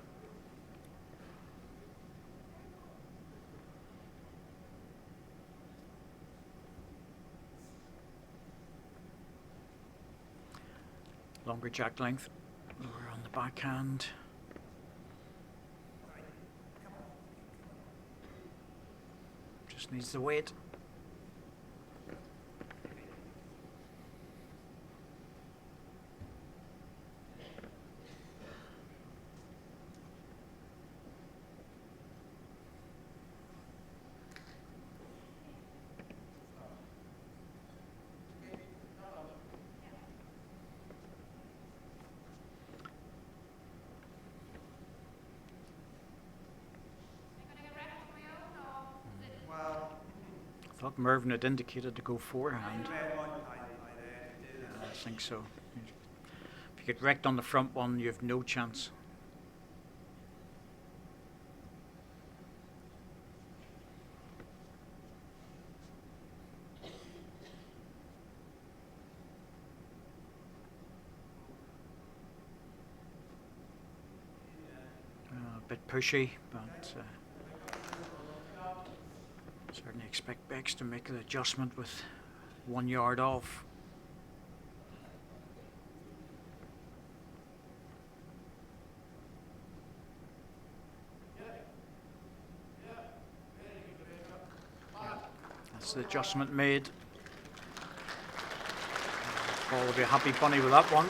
Longer jack length. Lower on the backhand. Just needs the weight. I thought Mervyn had indicated to go forehand. I think so. If you get wrecked on the front one, you have no chance. A bit pushy, but certainly expect Bex to make the adjustment with 1 yard off. That's the adjustment made. Paul will be a happy bunny with that one.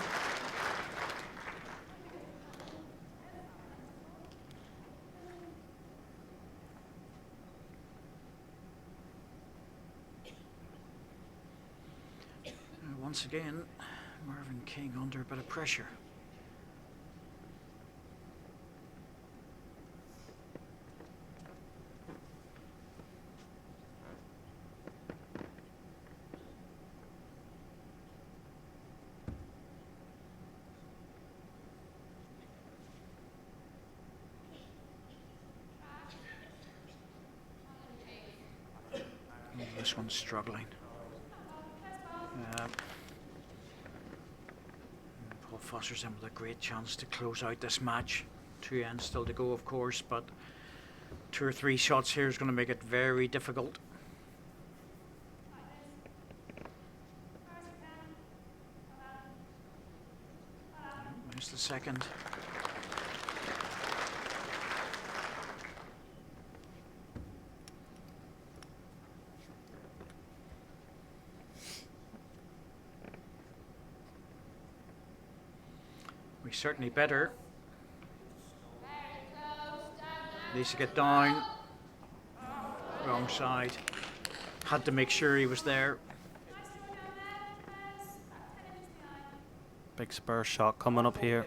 Once again, Mervyn King under a bit of pressure. Oh, this one's struggling. Paul Foster's in with a great chance to close out this match. 2 ends still to go, of course, but 2 or 3 shots here is going to make it very difficult. There's the second. We certainly better. Needs to get down. Wrong side. Had to make sure he was there. Big spur shot coming up here.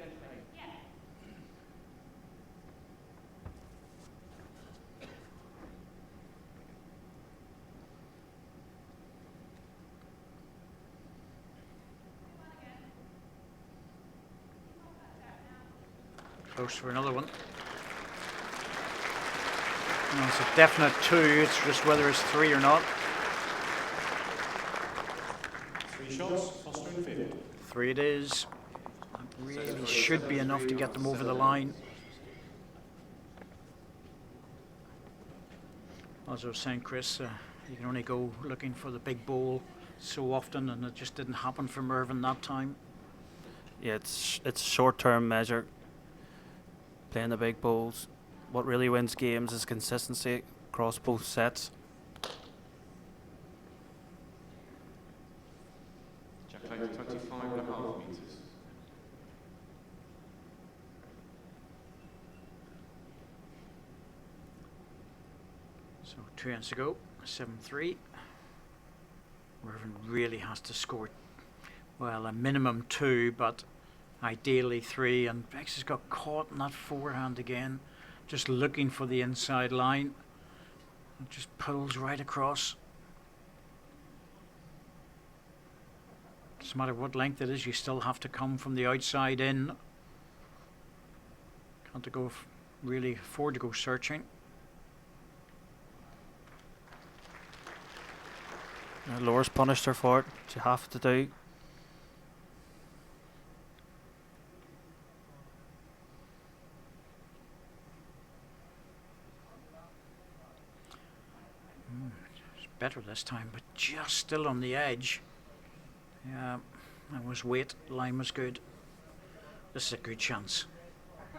Close for another one. No, it's a definite 2. It's just whether it's 3 or not. 3 shots, Foster in field. 3 it is. That really should be enough to get them over the line. As I was saying, Chris, you can only go looking for the big bowl so often, and it just didn't happen for Mervyn that time. Yeah, it's short-term measure. Playing the big bowls. What really wins games is consistency across both sets. Jack height 25.5 meters. So 2 ends to go, 7-3. Mervyn really has to score, well, a minimum 2, but ideally 3. And Bex has got caught in that forehand again, just looking for the inside line. It just pulls right across. Doesn't matter what length it is, you still have to come from the outside in. Can't go really afford to go searching. Laura's punished her for it. She have to do. It's better this time, but just still on the edge. Yeah, that was weight. Line was good. This is a good chance.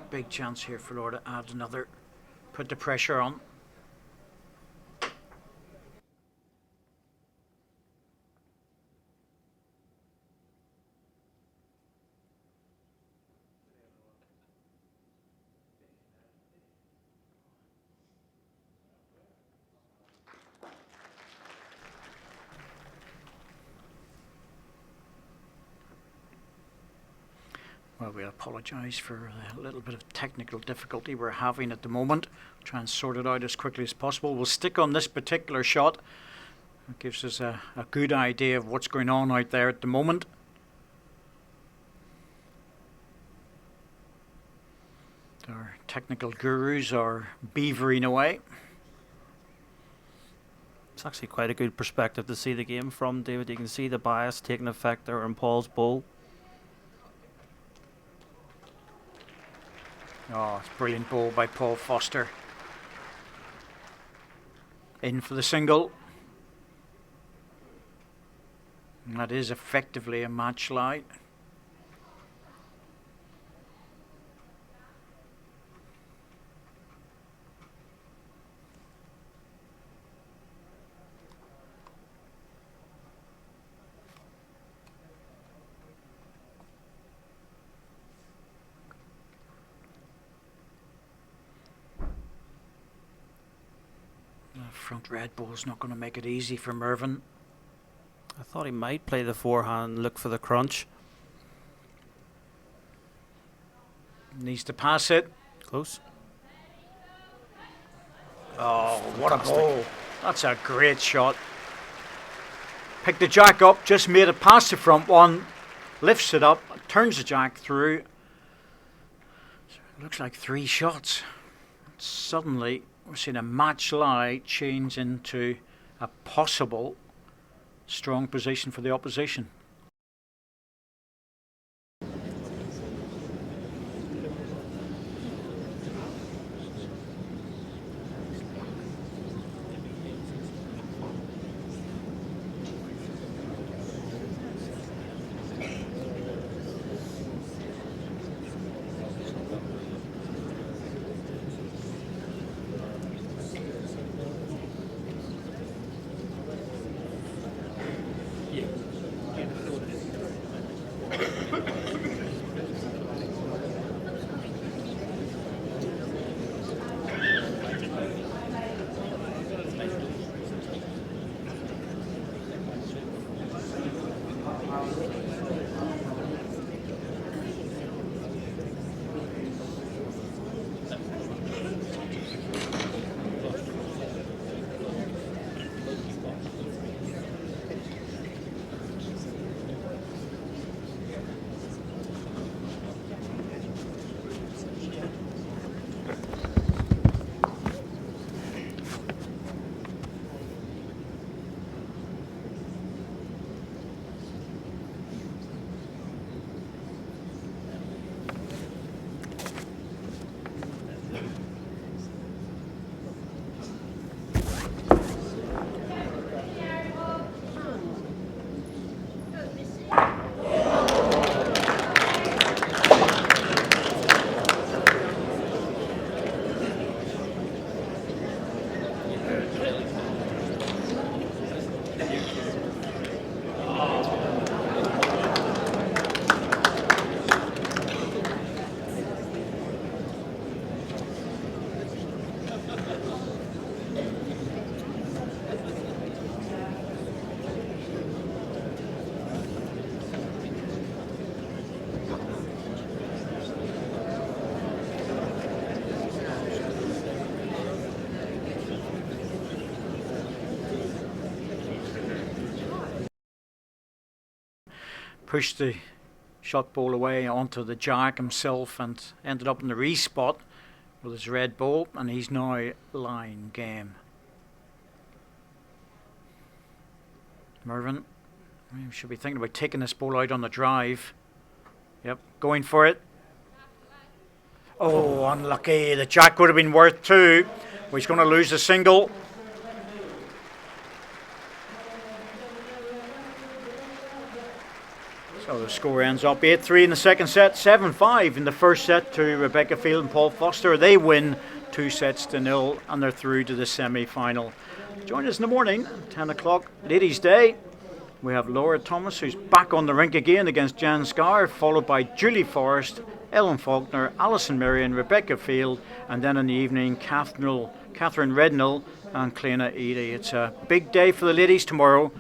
Big chance here for Laura to add another. Put the pressure on. Well, we apologise for a little bit of technical difficulty we're having at the moment. Try and sort it out as quickly as possible. We'll stick on this particular shot. It gives us a good idea of what's going on out there at the moment. Our technical gurus are beavering away. It's actually quite a good perspective to see the game from, David. You can see the bias taking effect there in Paul's bowl. Oh, it's a brilliant ball by Paul Foster. In for the single. And that is effectively a match lie. Front red ball's not going to make it easy for Mervyn. I thought he might play the forehand, look for the crunch. Needs to pass it. Close. Oh, what a ball. That's a great shot. Picked the jack up, just made it past the front one. Lifts it up, turns the jack through. So it looks like 3 shots. Suddenly, we're seeing a match lie change into a possible strong position for the opposition. pushed the shot ball away onto the jack himself and ended up in the respot with his red ball, and he's now line game. Mervyn should be thinking about taking this ball out on the drive. Yep, going for it. Oh, unlucky. The jack would have been worth 2. Well, he's going to lose the single. So the score ends up 8-3 in the second set, 7-5 in the first set to Rebecca Field and Paul Foster. They win 2-0, and they're through to the semi-final. Join us in the morning, 10 o'clock, Ladies' Day. We have Laura Thomas, who's back on the rink again against Jan Scar, followed by Julie Forrest, Ellen Faulkner, Alison Marion, Rebecca Field, and then in the evening, Catherine Rednall and Clena Eady. It's a big day for the ladies tomorrow.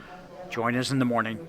Join us in the morning.